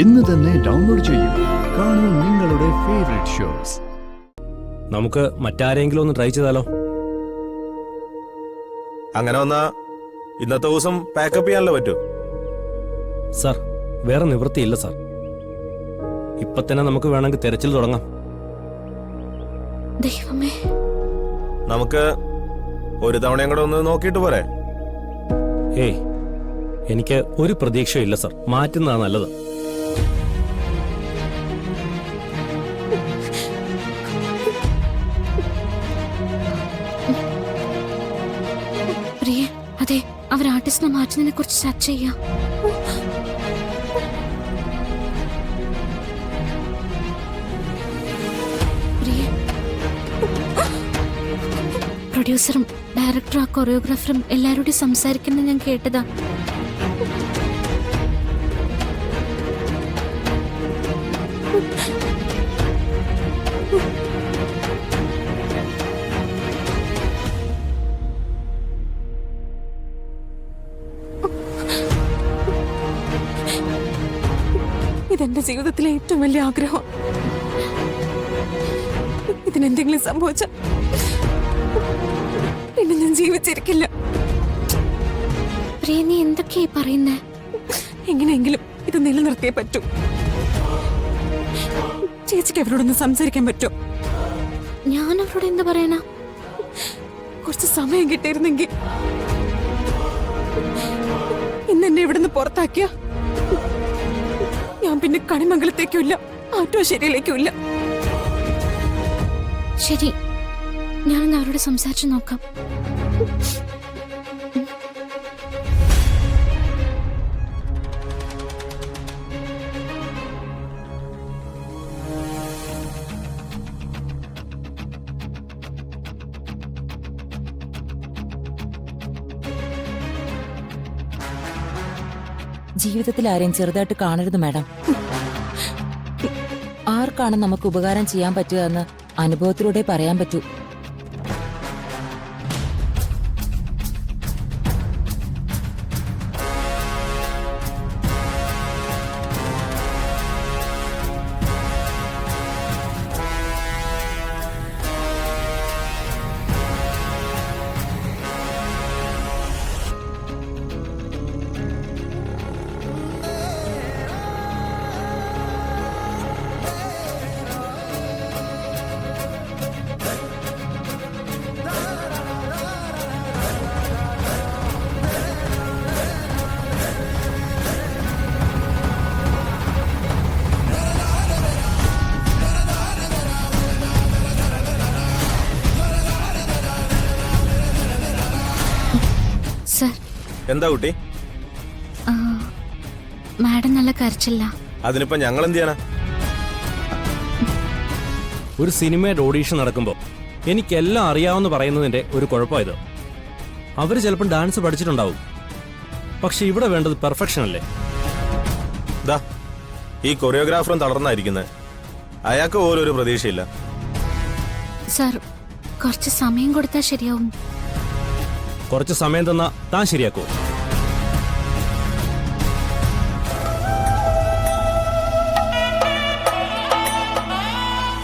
ഇന്ന് തന്നെ ഡൗൺലോഡ് ചെയ്യൂ. കാണൂ നിങ്ങളുടെ ഫേവറേറ്റ് ഷോസ്. നമുക്ക് മറ്റാരെങ്കിലും ഒന്ന് ട്രൈ ചെയ്താലോ? അങ്ങനെ വന്നാ ഇന്നത്തെ ദിവസം പാക്കപ്പ് ചെയ്യാനല്ലോ പറ്റൂ. സാർ, വേറെ നിവൃത്തിയില്ല സാർ. ഇപ്പൊ തന്നെ നമുക്ക് വേണമെങ്കിൽ തെരച്ചിൽ തുടങ്ങാം. ദൈവമേ, നമുക്ക് ഒരു തവണയും കൂടെ ഒന്ന് നോക്കിയിട്ട് പോരെ? ഏയ്, എനിക്ക് ഒരു പ്രതീക്ഷയില്ല സാർ. മാറ്റുന്നതാണ് നല്ലത്. പ്രിയ, അതെ, അവർ ആർട്ടിസ്റ്റിനെ മാറ്റുന്നതിനെ കുറിച്ച് ചർച്ച ചെയ്യാം. പ്രൊഡ്യൂസറും ഡയറക്ടറും ആ കൊറിയോഗ്രാഫറും എല്ലാവരോടും സംസാരിക്കുന്നത് ഞാൻ കേട്ടതാ. ഇതെന്റെ ജീവിതത്തിലെ ഏറ്റവും വലിയ ആഗ്രഹം. ഇതിനെന്തെങ്കിലും സംഭവിച്ച പിന്നെ ഞാൻ ജീവിച്ചിരിക്കില്ല. പ്രിയ, നീ എന്തൊക്കെയായി പറയുന്നേ? എങ്ങനെയെങ്കിലും ഇത് നിലനിർത്തിയേ പറ്റൂ. ചേച്ചിക്ക് അവരോടൊന്ന് സംസാരിക്കാൻ പറ്റൂ. ഞാൻ അവരോട് എന്ത് പറയാനാ? കുറച്ച് സമയം കിട്ടിയിരുന്നെങ്കിൽ. ഇന്ന് എന്നെ ഇവിടുന്ന് പുറത്താക്കിയ ഞാൻ പിന്നെ കണിമംഗലത്തേക്കും ഇല്ല, ആറ്റുശ്ശേരിയിലേക്കും ഇല്ല. ശരി, ഞാനൊന്ന് അവരോട് സംസാരിച്ചു നോക്കാം. ജീവിതത്തിൽ ആരെയും ചെറുതായിട്ട് കാണരുത് മാഡം. ആർക്കാണ് നമുക്ക് ഉപകാരം ചെയ്യാൻ പറ്റുക എന്ന് അനുഭവത്തിലൂടെ പറയാൻ പറ്റൂ. എന്താ കുട്ടി? മാഡം നല്ല കരച്ചില്ല. അതിനിപ്പോ ഞങ്ങൾ എന്ത് ചെയ്യാനാ? ഒരു സിനിമയുടെ ഓഡീഷൻ നടക്കുമ്പോൾ എനിക്കെല്ലാം അറിയാമെന്ന് പറയുന്നതിന്റെ ഒരു കുഴപ്പമായത്. അവർ ചിലപ്പോൾ ഡാൻസ് പഠിച്ചിട്ടുണ്ടാവും, പക്ഷെ ഇവിടെ വേണ്ടത് പെർഫെക്ഷൻ അല്ലേ? ദാ ഈ കൊറിയോഗ്രാഫറും തളർന്നായിരിക്കുന്നത്. അയാൾക്ക് പോലും ഒരു പ്രതീക്ഷയില്ല. സാർ, കുറച്ച് സമയം കൊടുത്താൽ ശരിയാവും. കുറച്ച് സമയം തന്നാ താൻ ശരിയാക്കോ?